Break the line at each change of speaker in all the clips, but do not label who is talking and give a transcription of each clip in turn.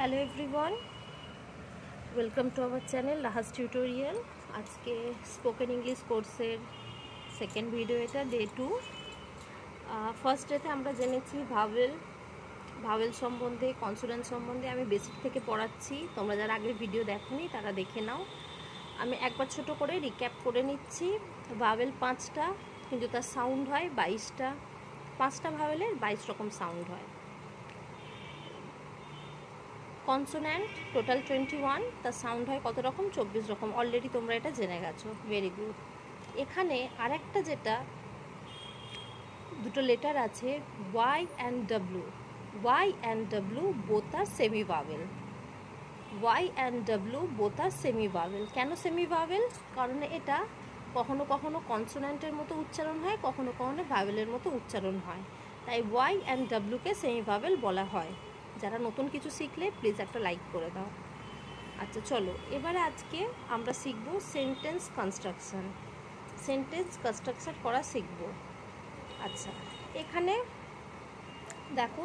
Hello everyone, welcome to our channel Rahas tutorial. আজকে spoken English কোর্সের second video, এটা day 2। First ডেতে আমরা জেনেছি ভাওয়েল সম্বন্ধে, কনসোনেন্ট সম্বন্ধে আমি বেসিক থেকে পড়াচ্ছি। তোমরা যারা আগের ভিডিও দেখোনি তারা দেখে নাও। আমি একবার ছোট করে রিক্যাপ করে নিচ্ছি। ভাওয়েল 5টা, কিন্তু তার সাউন্ড হয় 22টা। 5টা ভাওয়েলের 22 রকম সাউন্ড হয়। কনসোন্যান্ট টোটাল 21, তার সাউন্ড হয় কত রকম? 24 রকম। অলরেডি তোমরা এটা জেনে গেছো, ভেরি গুড। এখানে আরেকটা যেটা দুটো লেটার আছে, Y and W. Y and W both are semi vowel. Y and W both are semi vowel. কেন সেমি ভাওয়েল? কারণ এটা কখনো কখনো কনসোন্যান্টের মতো উচ্চারণ হয়, কখনো কখনো ভাওয়েলের মতো উচ্চারণ হয়। তাই ওয়াই অ্যান্ড ডাব্লিউকে সেমি ভাওয়েল বলা হয়। যারা নতুন কিছু শিখলে প্লিজ একটা লাইক করে দাও। আচ্ছা চলো, এবারে আজকে আমরা শিখব সেন্টেন্স কনস্ট্রাকশন। সেন্টেন্স কনস্ট্রাকশন করা শিখব। আচ্ছা, এখানে দেখো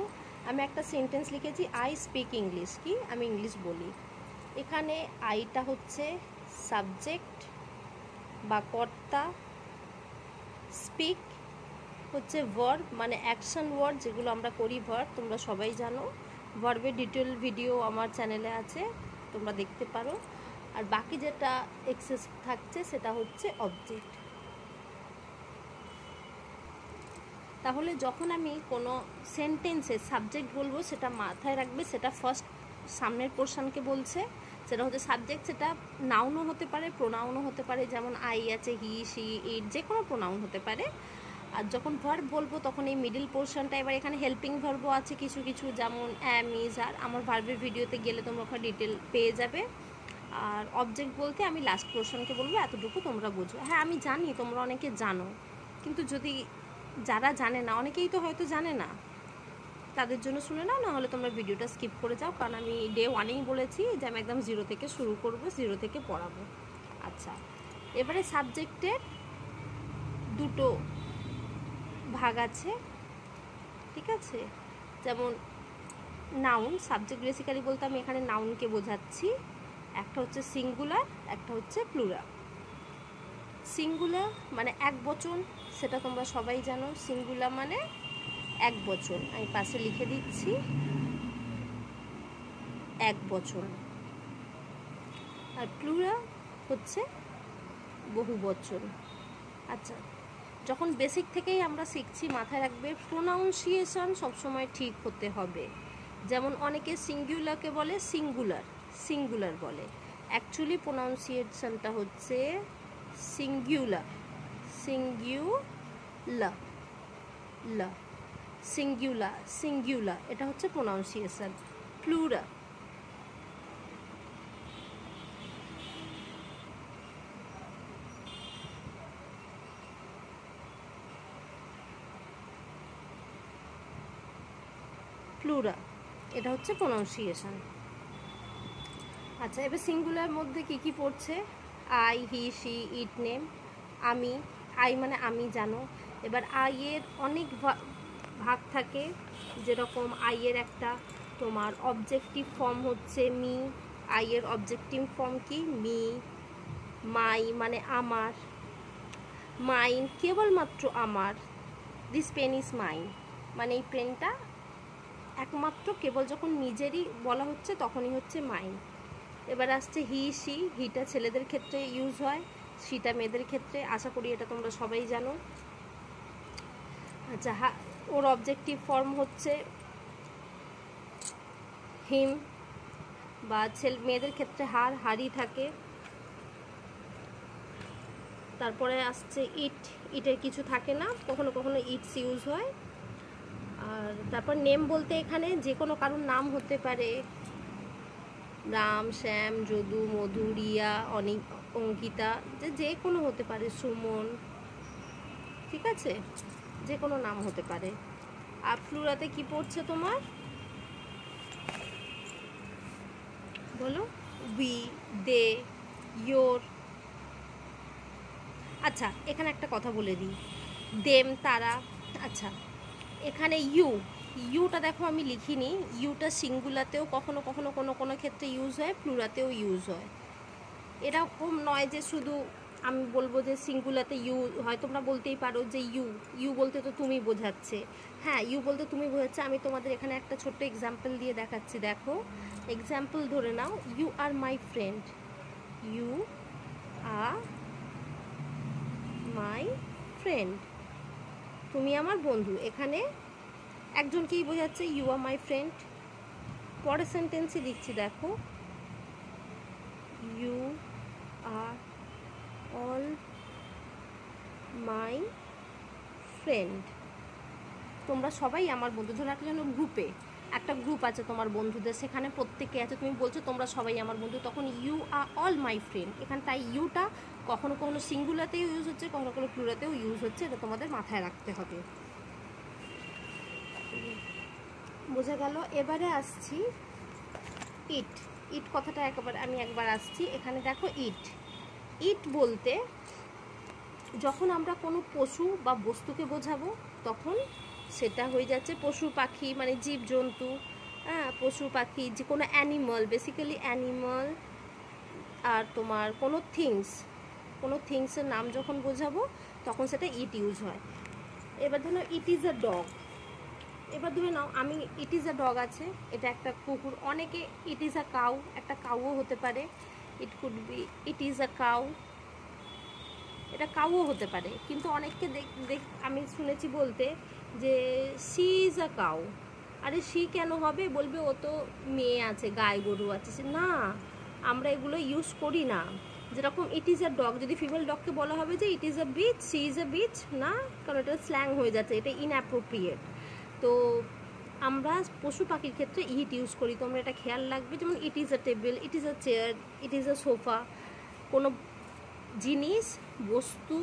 আমি একটা সেন্টেন্স লিখেছি, আই স্পিক ইংলিশ। কি? আমি ইংলিশ বলি। এখানে আইটা হচ্ছে সাবজেক্ট বা কর্তা, স্পিক হচ্ছে ভার্ব, মানে অ্যাকশন ওয়ার্ড যেগুলো আমরা করি ভার্ব। তোমরা সবাই জানো, ভার্বের ডিটেল ভিডিও আমার চ্যানেলে আছে, তোমরা দেখতে পারো। আর বাকি যেটা এক্সেস থাকছে সেটা হচ্ছে অবজেক্ট। তাহলে যখন আমি কোনো সেন্টেন্সে সাবজেক্ট বলবো, সেটা মাথায় রাখবে, সেটা ফার্স্ট সামনের পোর্শনকে বলছে, সেটা হচ্ছে সাবজেক্ট। সেটা নাউনও হতে পারে, প্রোনাউনও হতে পারে, যেমন আই আছে, হি, শি, ইট, যে কোনো প্রোনাউন হতে পারে। আর যখন ভার্ব বলবো তখন এই মিডিল পোর্শনটা, এবার এখানে হেল্পিং ভার্বও আছে কিছু কিছু, যেমন অ্যাম, ইজ, আর। আমার ভার্বের ভিডিওতে গেলে তোমরা ওখানে ডিটেল পেয়ে যাবে। আর অবজেক্ট বলতে আমি লাস্ট পোর্শনকে বলবো, এতটুকু তোমরা বুঝো। হ্যাঁ, আমি জানি তোমরা অনেকে জানো, কিন্তু যদি যারা জানে না, অনেকেই তো হয়তো জানে না, তাদের জন্য শুনে নাও, নাহলে তোমরা ভিডিওটা স্কিপ করে যাও। কারণ আমি ডে 1এই বলেছি যে আমি একদম 0 থেকে শুরু করব, 0 থেকে পড়াবো। আচ্ছা, এবারে সাবজেক্টের দুটো ভাগ আছে, ঠিক আছে? যেমন নাউন, সাবজেক্ট বেসিক্যালি বলতে আমি এখানে নাউনকে বোঝাচ্ছি। একটা হচ্ছে সিঙ্গুলার, একটা হচ্ছে প্লুরাল। সিঙ্গুলার মানে এক বচন, সেটা তোমরা সবাই জানো। সিঙ্গুলার মানে এক বচন, আমি পাশে লিখে দিচ্ছি, এক বচন। আর প্লুরাল হচ্ছে বহু বচন। আচ্ছা, যখন বেসিক থেকেই আমরা শিখছি, মাথায় রাখবে প্রোনাউন্সিয়েশন সবসময় ঠিক হতে হবে। যেমন অনেকে সিঙ্গুলারকে বলে সিঙ্গুলার, সিঙ্গুলার বলে। অ্যাকচুয়ালি প্রোনাউন্সিয়েশনটা হচ্ছে সিঙ্গুলার, সিঙ্গুলার, লা, সিঙ্গুলার, সিঙ্গুলার, এটা হচ্ছে প্রোনাউন্সিয়েশন। প্লুরাল, প্লুরাল, এটা হচ্ছে প্রোনাউন্সিয়েশন। আচ্ছা, এবার সিঙ্গুলার মধ্যে কি কি পড়ছে? I, he, she, it, name. আমি, আই মানে আমি, জানো। এবার আই এর অনেক ভাগ থাকে, যেরকম আই এর একটা তোমার অবজেক্টিভ ফর্ম হচ্ছে মি। আই এর অবজেক্টিভ ফর্ম কি? মি। মাই মানে আমার। মাইন কেবলমাত্র আমার। দিস পেন ইজ মাইন, মানে এই পেনটা একমাত্র কেবল যখন নিজেরই বলা হচ্ছে তখনই হচ্ছে মাইন। এবার আসছে হি, শি। হিটা ছেলেদের ক্ষেত্রে ইউজ হয়, শিটা মেয়েদের ক্ষেত্রে। আশা করি এটা তোমরা সবাই জানো। আচ্ছা, ওর অবজেক্টিভ ফর্ম হচ্ছে হিম, বা মেয়েদের ক্ষেত্রে হার, হারই থাকে। তারপরে আসছে ইট। ইটের কিছু থাকে না, কখনো কখনো ইটস ইউজ হয়। আর তারপর নেম বলতে এখানে যে কোনো কারোর নাম হতে পারে, রাম, শ্যাম, যদু, মধু, রিয়া, অঙ্কিতা, যে কোনো হতে পারে, সুমন, ঠিক আছে? যে কোনো নাম হতে পারে। আর প্লুরাতে কি পড়ছে তোমার? বলো। We, they, your. আচ্ছা, এখানে একটা কথা বলে দিই, দেম, তারা। আচ্ছা, এখানে ইউ, ইউটা দেখো আমি লিখিনি, ইউটা সিঙ্গুলাতেও কখনো কখনো কোনো কোনো ক্ষেত্রে ইউজ হয়, প্লুরাতেও ইউজ হয়। এরকম নয় যে শুধু আমি বলবো যে সিঙ্গুলাতে ইউ হয়, তোমরা বলতেই পারো যে ইউ, ইউ বলতে তো তুমি বোঝাচ্ছে। হ্যাঁ, ইউ বলতে তুমি বোঝাচ্ছে। আমি তোমাদের এখানে একটা ছোট্ট এক্সাম্পল দিয়ে দেখাচ্ছি। দেখো, এক্সাম্পল ধরে নাও, you are my friend, you are my friend, তুমি আমার বন্ধু। এখানে একজনকেই বোঝাচ্ছে, ইউ আর মাই ফ্রেন্ড। পরের সেন্টেন্সে দিচ্ছি, দেখো, you are all my friend, তোমরা সবাই আমার বন্ধু। ধরো একটা যেন গ্রুপে একটা গ্রুপ আছে তোমার বন্ধুদের, সেখানে প্রত্যেকে আছে, তুমি বলছো তোমরা সবাই আমার বন্ধু, তখন you are all my friend. এখানে তাই ইউটা কখনো কখনো সিঙ্গুলাতেও ইউজ হচ্ছে, কখনো কখনো প্লুরাতেও ইউজ হচ্ছে, এটা তোমাদের মাথায় রাখতে হবে। বোঝা গেল? এবারে আসছি ইট। ইট কথাটা আমি একবার আসছি এখানে। দেখো, ইট, ইট বলতে যখন আমরা কোনো পশু বা বস্তুকে বোঝাবো তখন সেটা হয়ে যাচ্ছে পশু পাখি, মানে জীবজন্তু। হ্যাঁ, পশু পাখি, যে কোনো অ্যানিমাল, বেসিক্যালি অ্যানিমাল। আর তোমার কোনো থিংসের নাম যখন বোঝাবো তখন সেটা ইট ইউজ হয়। এবার ধরো ইট ইজ আ ডগ। এবার ধরে নাও আমি, ইট ইজ আ ডগ আছে, এটা একটা কুকুর। অনেকে ইট ইজ আ কাউ, একটা কাউও হতে পারে, it could be it is a cow, এটা কাউও হতে পারে। কিন্তু অনেককে আমি শুনেছি বলতে যে শি ইজ আ কাউ। আরে শি কেন হবে, বলবে ও তো মেয়ে আছে, গায়ে গরু আছে। না, আমরা এগুলো ইউজ করি না। যেরকম ইট ইজ আ ডগ, যদি ফিমেল ডগকে বলা হবে যে it is a beach, she is a beach, না, কারণ এটা স্ল্যাং হয়ে যাচ্ছে, এটা ইনঅ্যাপ্রোপ্রিয়েট। তো আমরা পশু পাখির ক্ষেত্রে ইট ইউজ করি, তোমরা এটা খেয়াল রাখবে। যেমন it is a table, it is a chair, it is a sofa. কোনো জিনিস, বস্তু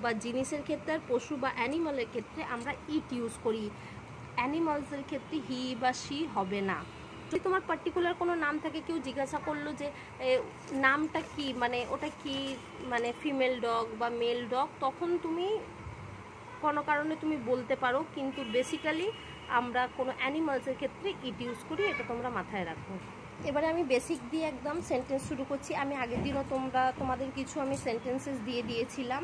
বা জিনিসের ক্ষেত্রে, আর পশু বা অ্যানিমালের ক্ষেত্রে আমরা ইট ইউজ করি। অ্যানিমালসের ক্ষেত্রে হি বা শি হবে না। যদি তোমার পার্টিকুলার কোনো নাম থাকে, কেউ জিজ্ঞাসা করলো যে নামটা কি, মানে ওটা কি, মানে ফিমেল ডগ বা মেল ডগ, তখন তুমি কোনো কারণে তুমি বলতে পারো, কিন্তু বেসিক্যালি আমরা কোনো অ্যানিমালসের ক্ষেত্রে ইট ইউজ করি, এটা তোমরা মাথায় রাখো। এবারে আমি বেসিক দিয়ে একদম সেন্টেন্স শুরু করছি। আমি আগের দিনও তোমাদের কিছু আমি সেন্টেন্সেস দিয়ে দিয়েছিলাম।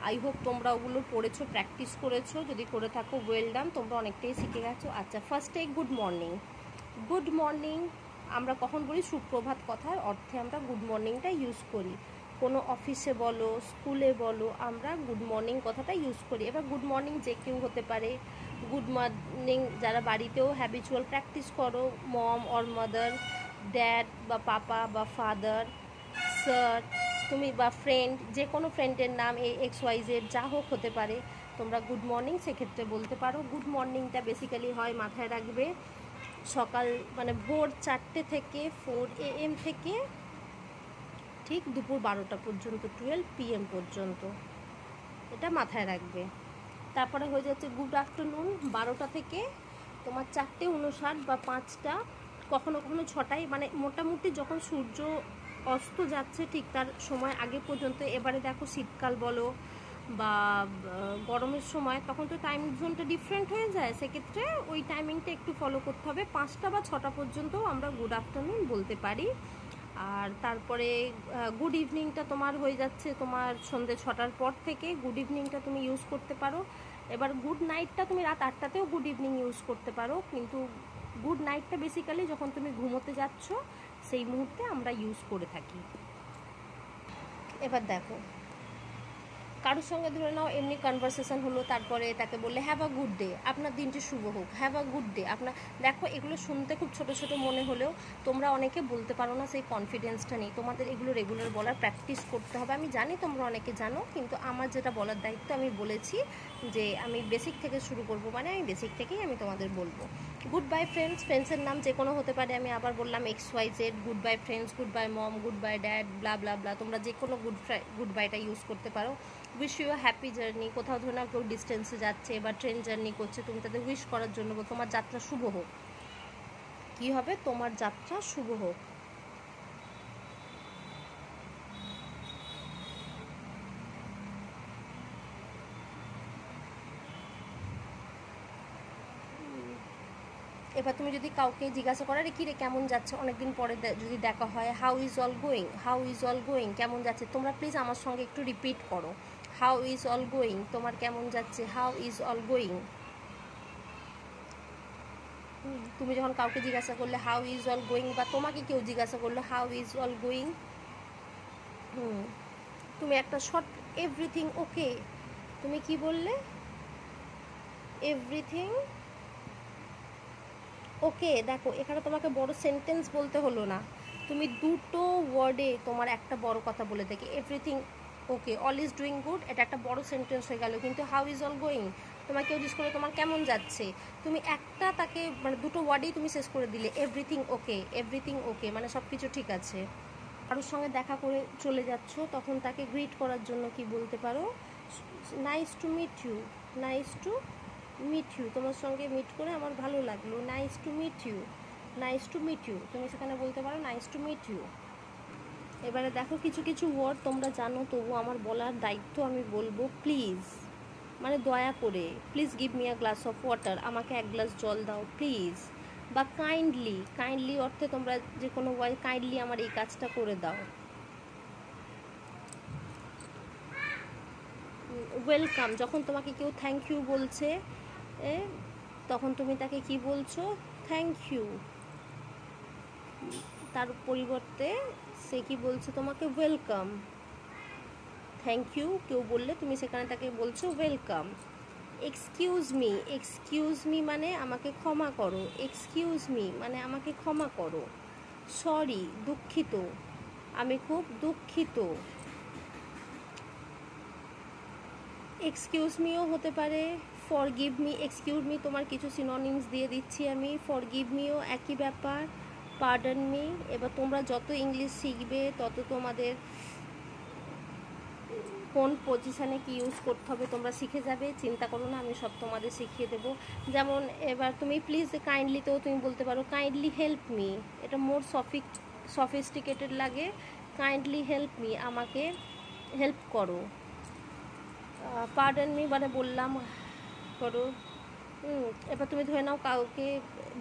আই হোপ তোমরা ওগুলো পড়েছো, প্র্যাকটিস করেছো। যদি করে থাকো ওয়েল ডান, তোমরা অনেকটাই শিখে গেছো। আচ্ছা, ফার্স্টে গুড মর্নিং। গুড মর্নিং আমরা কখন বলি? সুপ্রভাত কথার অর্থে আমরা গুড মর্নিংটা ইউজ করি। কোনো অফিসে বলো, স্কুলে বলো, আমরা গুড মর্নিং কথাটা ইউজ করি। এবার গুড মর্নিং যে কেউ হতে পারে। গুড মর্নিং যারা বাড়িতেও হ্যাবিচুয়াল প্র্যাকটিস করো, মম অর মাদার, ড্যাড বা পাপা বা ফাদার, স্যার, তুমি বা ফ্রেন্ড, যে কোনো ফ্রেন্ডের নাম XYZ যা হোক হতে পারে, তোমরা গুড মর্নিং সেক্ষেত্রে বলতে পারো। গুড মর্নিংটা বেসিক্যালি হয়, মাথায় রাখবে, সকাল মানে ভোর 4টে থেকে 4 AM থেকে ঠিক দুপুর 12টা পর্যন্ত, 12 PM পর্যন্ত, এটা মাথায় রাখবে। তারপরে হয়ে যাচ্ছে গুড আফটারনুন, 12টা থেকে তোমার 4:59 বা 5টা, কখনো কখনো 6টায়, মানে মোটামুটি যখন সূর্য অস্ত যাচ্ছে ঠিক তার সময় আগে পর্যন্ত। এবারে দেখো শীতকাল বলো বা গরমের সময়, তখন তো টাইম জোনটা ডিফারেন্ট হয়ে যায়, সেক্ষেত্রে ওই টাইমিংটা একটু ফলো করতে হবে। 5টা বা 6টা পর্যন্তও আমরা গুড আফটারনুন বলতে পারি। আর তারপরে গুড ইভিনিংটা তোমার হয়ে যাচ্ছে তোমার সন্ধ্যে 6টার পর থেকে, গুড ইভিনিংটা তুমি ইউজ করতে পারো। এবার গুড নাইটটা তুমি রাত 8টাতেও গুড ইভিনিং ইউজ করতে পারো, কিন্তু গুড নাইটটা বেসিক্যালি যখন তুমি ঘুমোতে যাচ্ছ সেই মুহূর্তে আমরা ইউজ করে থাকি। এবার দেখো, কারোর সঙ্গে ধরে নাও এমনি কনভারসেশন হলো, তারপরে তাকে বললে হ্যাভ আ গুড ডে, আপনার দিনটি শুভ হোক, হ্যাভ আ গুড ডে আপনার। দেখো, এগুলো শুনতে খুব ছোট ছোট মনে হলেও তোমরা অনেকে বলতে পারো না, সেই কনফিডেন্সটা নেই। তোমাদের এগুলো রেগুলার বলার প্র্যাকটিস করতে হবে। আমি জানি তোমরা অনেকে জানো, কিন্তু আমার যেটা বলার দায়িত্ব আমি বলেছি যে আমি বেসিক থেকে শুরু করব, মানে আমি বেসিক থেকেই আমি তোমাদের বলবো। গুড বাই ফ্রেন্ডস, ফ্রেন্ডসের নাম যে কোনো হতে পারে। আমি আবার বললাম XYZ, goodbye friends, goodbye mom, goodbye dad, blah blah blah, তোমরা যে কোনো গুড বাইটা ইউজ করতে পারো। উইশ ইউ হ্যাপি জার্নি, কোথাও ধরো না কেউ ডিস্টেন্সে যাচ্ছে বা ট্রেন জার্নি করছে, তুমি তাদের উইশ করার জন্য তোমার যাত্রা শুভ হোক। কী হবে? তোমার যাত্রা শুভ হোক। এবার তুমি যদি কাউকে জিজ্ঞাসা করো আরে কী রে কেমন যাচ্ছে, অনেকদিন পরে যদি দেখা হয়, how is all going, how is all going, কেমন যাচ্ছে, তোমরা প্লিজ আমার সঙ্গে একটু রিপিট করো, হাউ ইজ অল গোয়িং, তোমার কেমন যাচ্ছে, হাউ ইজ অল গোয়িং। তুমি যখন কাউকে জিজ্ঞাসা করলে হাউ ইজ অল গোয়িং, বা তোমাকে কেউ জিজ্ঞাসা করলো হাউ ইজ অল গোয়িং, তুমি একটা শর্ট এভরিথিং ওকে, তুমি কি বললে, এভরিথিং ওকে। দেখো এখানে তোমাকে বড় সেন্টেন্স বলতে হলো না, তুমি দুটো ওয়ার্ডে তোমার একটা বড় কথা বলে দেখে, everything okay, all is doing good, এটা একটা বড় সেন্টেন্স হয়ে গেল। কিন্তু হাউ ইজ অল গোয়িং, তোমাকে কেউ জিজ্ঞেস করে তোমার কেমন যাচ্ছে, তুমি একটা তাকে মানে দুটো ওয়ার্ডেই তুমি শেষ করে দিলে, এভরিথিং ওকে, এভরিথিং ওকে, মানে সব কিছু ঠিক আছে। কারোর সঙ্গে দেখা করে চলে যাচ্ছ, তখন তাকে গ্রিট করার জন্য কি বলতে পারো, nice to meet you, nice to meet you, তোমার সঙ্গে মিট করে আমার ভালো লাগলো, nice to meet you, nice to meet you, তুমি সেখানে বলতে পারো নাইস টু মিট ইউ। এবারে দেখো কিছু কিছু ওয়ার্ড তোমরা জানো, তবু আমার বলার দায়িত্ব আমি বলবো, প্লিজ মানে দয়া করে, please give me a glass of water, আমাকে এক গ্লাস জল দাও প্লিজ, বা কাইন্ডলি, কাইন্ডলি অর্থে তোমরা যে কোনো ওয়ার্ড, কাইন্ডলি আমার এই কাজটা করে দাও। ওয়েলকাম, যখন তোমাকে কেউ থ্যাংক ইউ বলছে, তখন তুমি তাকে কি বলছো, থ্যাংক ইউ, তার পরিবর্তে সে কি বলছে তোমাকে, ওয়েলকাম। থ্যাংক ইউ কেউ বললে তুমি সেখানে তাকে বলছো welcome. Excuse me, excuse me মানে আমাকে ক্ষমা করো, এক্সকিউজ মি মানে আমাকে ক্ষমা করো। সরি, দুঃখিত, আমি খুব দুঃখিত। এক্সকিউজ মিও হতে পারে, ফরগিভ মি, এক্সকিউজ মি তোমার কিছু সিনোনিমস দিয়ে দিচ্ছি আমি, ফরগিভ মিও একই ব্যাপার, পার্ডন মি। এবার তোমরা যত ইংলিশ শিখবে তত তোমাদের কোন পজিশানে কি ইউজ করতে হবে তোমরা শিখে যাবে, চিন্তা করো না, আমি সব তোমাদের শিখিয়ে দেবো। যেমন এবার তুমি প্লিজ কাইন্ডলিতেও তুমি বলতে পারো কাইন্ডলি হেল্প মি, এটা মোর সফিস্টিকেটেড লাগে, কাইন্ডলি হেল্প মি, আমাকে হেল্প করো। পার্ডন মি মানে বললাম করো। এবার তুমি ধরে নাও কাউকে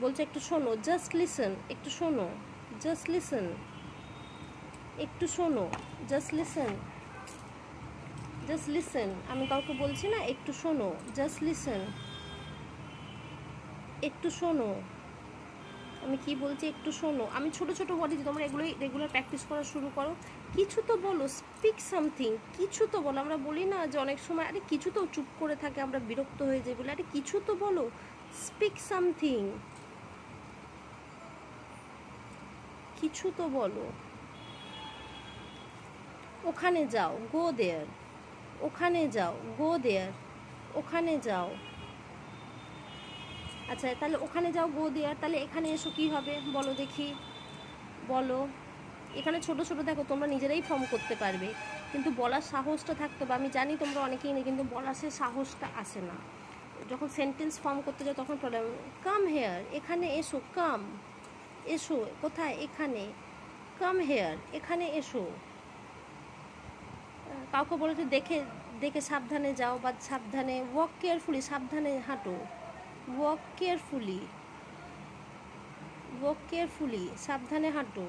বলছো একটু শোনো, জাস্ট লিসন, একটু শোনো, জাস্ট লিসন, একটু শোনো, জাস্ট লিসন, জাস্ট লিসেন, আমি কাউকে বলছি না একটু শোনো, জাস্ট লিসেন, একটু শোনো, আমি কি বলছি একটু শোনো। আমি ছোট ছোট ওয়ার্ড দিই, তোমরা এগুলোই রেগুলার প্র্যাকটিস করা শুরু করো। কিছু তো বলো, স্পিক সামথিং, কিছু তো বলো। আমরা বলি না যে অনেক সময় আরে কিছু তো, চুপ করে থাকে, আমরা বিরক্ত হয়ে যাই বলে, আরে কিছু তো বলো, স্পিক সামথিং, কিছু তো বলো। ওখানে যাও, গো দেয়ার, ওখানে যাও, গো দেয়ার, ওখানে যাও। আচ্ছা তাহলে ওখানে যাও গো দেয়ার, তাহলে এখানে এসো কি হবে বলো দেখি, বলো। এখানে ছোট ছোট দেখো তোমরা নিজেরাই ফর্ম করতে পারবে, কিন্তু বলার সাহসটা থাকতে হবে। আমি জানি তোমরা অনেকেই নেই, কিন্তু বলার সে সাহসটা আসে না। যখন সেন্টেন্স ফর্ম করতে যাও তখন প্রবলেম। কাম হেয়ার, এখানে এসো, কাম, এসো, কোথায়, এখানে, কাম হেয়ার, এখানে এসো। কাউকে বলে যে দেখে দেখে সাবধানে যাও, বা সাবধানে, ওয়াক কেয়ারফুলি, সাবধানে হাঁটো, ওয়াক কেয়ারফুলি, ওয়াক কেয়ারফুলি, সাবধানে হাঁটো।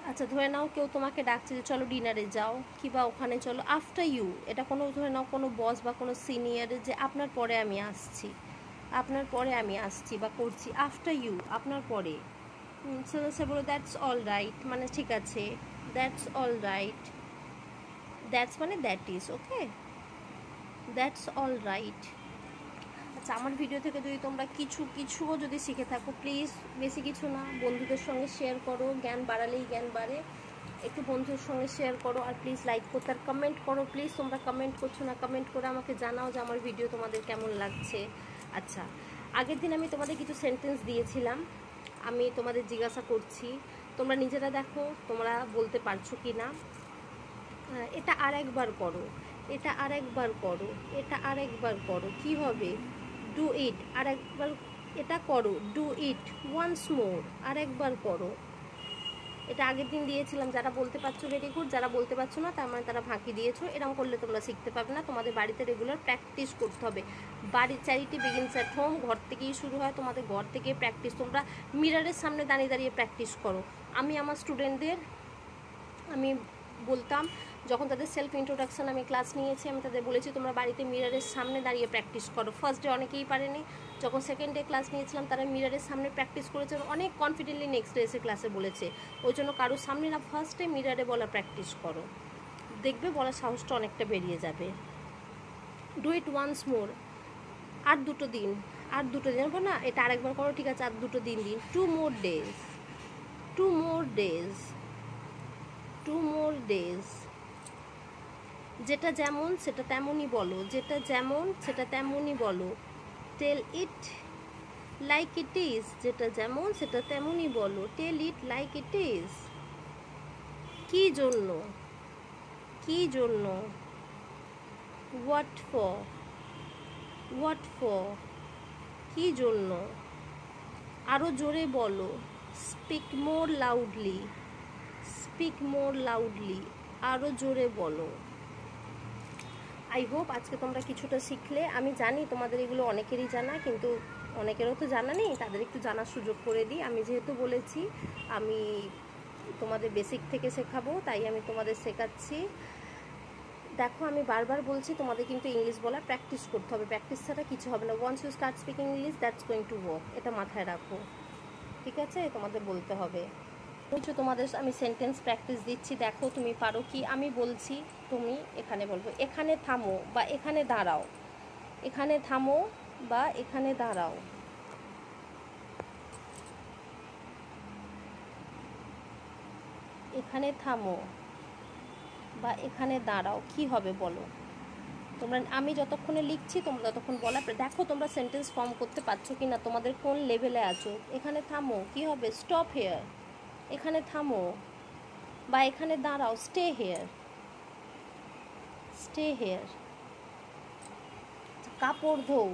আচ্ছা ধরে নাও কেউ তোমাকে ডাকছে যে চলো ডিনারে যাও, কিংবা ওখানে চলো, আফটার ইউ, এটা কোনো ধরে নাও কোনো বস বা কোনো সিনিয়রের যে আপনার পরে আমি আসছি, আপনার পরে আমি আসছি বা করছি, আফটার ইউ, আপনার পরে। সে বলো দ্যাটস অল রাইট, মানে ঠিক আছে, দ্যাটস অল রাইট, দ্যাটস মানে that is, okay, that's all right. আচ্ছা আমার ভিডিও থেকে যদি তোমরা কিছুও যদি শিখে থাকো, প্লিজ, বেশি কিছু না, বন্ধুদের সঙ্গে শেয়ার করো, জ্ঞান বাড়ালেই জ্ঞান বাড়ে, একটু বন্ধুদের সঙ্গে শেয়ার করো, আর প্লিজ লাইক করতে আর কমেন্ট করো। প্লিজ তোমরা কমেন্ট করছো না, কমেন্ট করে আমাকে জানাও যে আমার ভিডিও তোমাদের কেমন লাগছে। আচ্ছা আগের দিন আমি তোমাদের কিছু সেন্টেন্স দিয়েছিলাম, আমি তোমাদের জিজ্ঞাসা করছি, তোমরা নিজেরা দেখো তোমরা বলতে পারছো কি না। এটা আর একবার করো, এটা আর একবার করো, এটা আর একবার করো, কী হবে, ডু ইট, আর একবার এটা করো, ডু ইট ওয়ান্স মোর, আর একবার করো, এটা আগের দিন দিয়েছিলাম, যারা বলতে পারছো ভেরি গুড, যারা বলতে পারছো না তার মানে তারা ফাঁকি দিয়েছো। এরকম করলে তোমরা শিখতে পারবে না, তোমাদের বাড়িতে রেগুলার প্র্যাকটিস করতে হবে। বাড়ির চ্যারিটি বিগিনস অ্যাট হোম, ঘর থেকেই শুরু হয়, তোমাদের ঘর থেকে প্র্যাকটিস। তোমরা মিররের সামনে দাঁড়িয়ে দাঁড়িয়ে প্র্যাকটিস করো। আমি আমার স্টুডেন্টদের আমি বলতাম, যখন তাদের সেলফ ইন্ট্রোডাকশান আমি ক্লাস নিয়েছি, আমি তাদের বলেছি তোমরা বাড়িতে মিররের সামনে দাঁড়িয়ে প্র্যাকটিস করো। ফার্স্ট ডে অনেকেই পারেনি, যখন সেকেন্ড ডে ক্লাস নিয়েছিলাম তারা মিররের সামনে প্র্যাকটিস করেছে, অনেক কনফিডেন্টলি নেক্সট ডে এসে ক্লাসে বলেছে। ওই জন্য কারোর সামনে না, ফার্স্ট ডে মিররে বলা প্র্যাকটিস করো, দেখবে বলার সাহসটা অনেকটা বেরিয়ে যাবে। ডু ইট ওয়ান্স মোর, আর দুটো দিন জানবো না, এটা আরেকবার করো, ঠিক আছে, আর দুটো দিন 2 more days, 2 more days, 2 more days। যেটা যেমন সেটা তেমনই বলো, যেটা যেমন সেটা তেমনই বলো। টেল ইট লাইক ইট ইজ, যেটা যেমন সেটা তেমনই বলো। টেল ইট লাইক ইট ইজ। কি জন্য, কি জন্য। হোয়াট ফর, হোয়াট ফর, কি জন্য। আরও জোরে বলো। Speak more loudly, speak more loudly, আরও জোরে বলো। আই হোপ আজকে তোমরা কিছুটা শিখলে। আমি জানি তোমাদের এগুলো অনেকেরই জানা, কিন্তু অনেকেরও তো জানা নেই, তাদের একটু জানার সুযোগ করে দিই। আমি যেহেতু বলেছি আমি তোমাদের বেসিক থেকে শেখাবো, তাই আমি তোমাদের শেখাচ্ছি। দেখো আমি বারবার বলছি তোমাদের কিন্তু ইংলিশ বলা প্র্যাকটিস করতে হবে, প্র্যাকটিস ছাড়া কিছু হবে না। Once you start speaking English that's going to work, এটা মাথায় রাখো, ঠিক আছে? তোমাদের বলতে হবে। কিছু তোমাদের আমি সেন্টেন্স প্র্যাকটিস দিচ্ছি, দেখো তুমি পারো কি। আমি বলছি, তুমি এখানে বলবো এখানে থামো বা এখানে দাঁড়াও, এখানে থামো বা এখানে দাঁড়াও। এখানে থামো বা এখানে দাঁড়াও, কি হবে বলো তোমরা? আমি যতক্ষণে লিখছি তোমরা ততক্ষণ বলা। দেখো তোমরা সেন্টেন্স ফর্ম করতে পারছো কি না, তোমাদের কোন লেভেলে আছো। এখানে থামো, কি হবে? Stop here. এখানে থামো বা এখানে দাঁড়াও, স্টে হেয়ার, স্টে হেয়ার। কাপড় ধোও,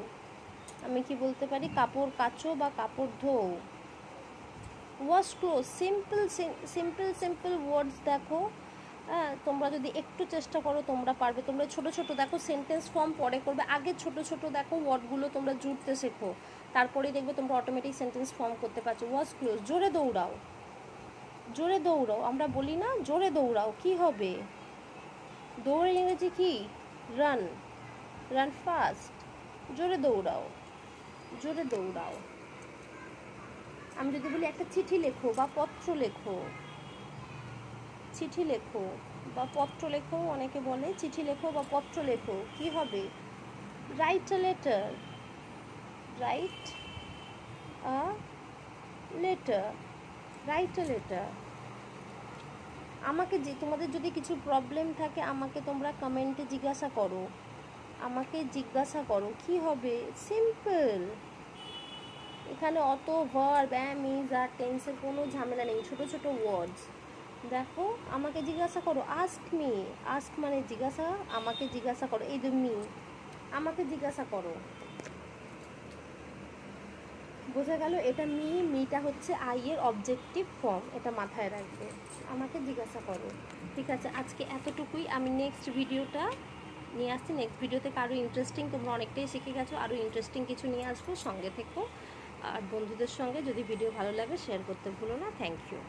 আমি কি বলতে পারি? কাপড় কাচো বা কাপড় ধোও। Wash clothes, simple simple simple words. দেখো তোমরা যদি একটু চেষ্টা করো তোমরা পারবে। তোমরা ছোট ছোট দেখো সেন্টেন্স ফর্ম পরে করবে, আগে ছোট ছোট দেখো ওয়ার্ডগুলো তোমরা জুড়তে শেখো, তারপরেই দেখবে তোমরা অটোমেটিক সেন্টেন্স ফর্ম করতে পারছো। ওয়াশ ক্লোজ, জোরে দৌড়াও, জোরে দৌড়াও। আমরা বলি না জোরে দৌড়াও, কি হবে? দৌড়ের ইংরেজি কি? Run, run fast. জোরে দৌড়াও, জোরে দৌড়াও। আমি যদি বলি একটা চিঠি লেখো বা পত্র লেখো, চিঠি লেখো বা পত্র লেখো, অনেকে বলে চিঠি লেখো বা পত্র লেখো, কি হবে? Write a letter, write a letter, write a letter. আমাকে যে তোমাদের যদি কিছু প্রবলেম থাকে আমাকে তোমরা কমেন্টে জিজ্ঞাসা করো, আমাকে জিজ্ঞাসা করো, কি হবে? সিম্পল। এখানে অত ভার্ব, অ্যাম, ইজ আর টেন্সের কোনো ঝামেলা নেই, ছোট ছোট ওয়ার্ডস। দেখো আমাকে জিজ্ঞাসা করো, আস্ক মি, আস্ক মানে জিজ্ঞাসা, আমাকে জিজ্ঞাসা করো, এই যে মি, আমাকে জিজ্ঞাসা করো। বোঝা গেল? এটা মি, মিটা হচ্ছে আই এর অবজেক্টিভ ফর্ম, এটা মাথায় রাখবে। আমাকে জিজ্ঞাসা করো, ঠিক আছে? আজকে এতটুকুই। আমি নেক্সট ভিডিওটা নিয়ে আসছি, নেক্সট ভিডিওতে আরও ইন্টারেস্টিং, তোমরা অনেকটাই শিখে গেছো, আরও ইন্টারেস্টিং কিছু নিয়ে আসবো, সঙ্গে থেকো। আর বন্ধুদের সঙ্গে যদি ভিডিও ভালো লাগে শেয়ার করতে ভুলো না। Thank you.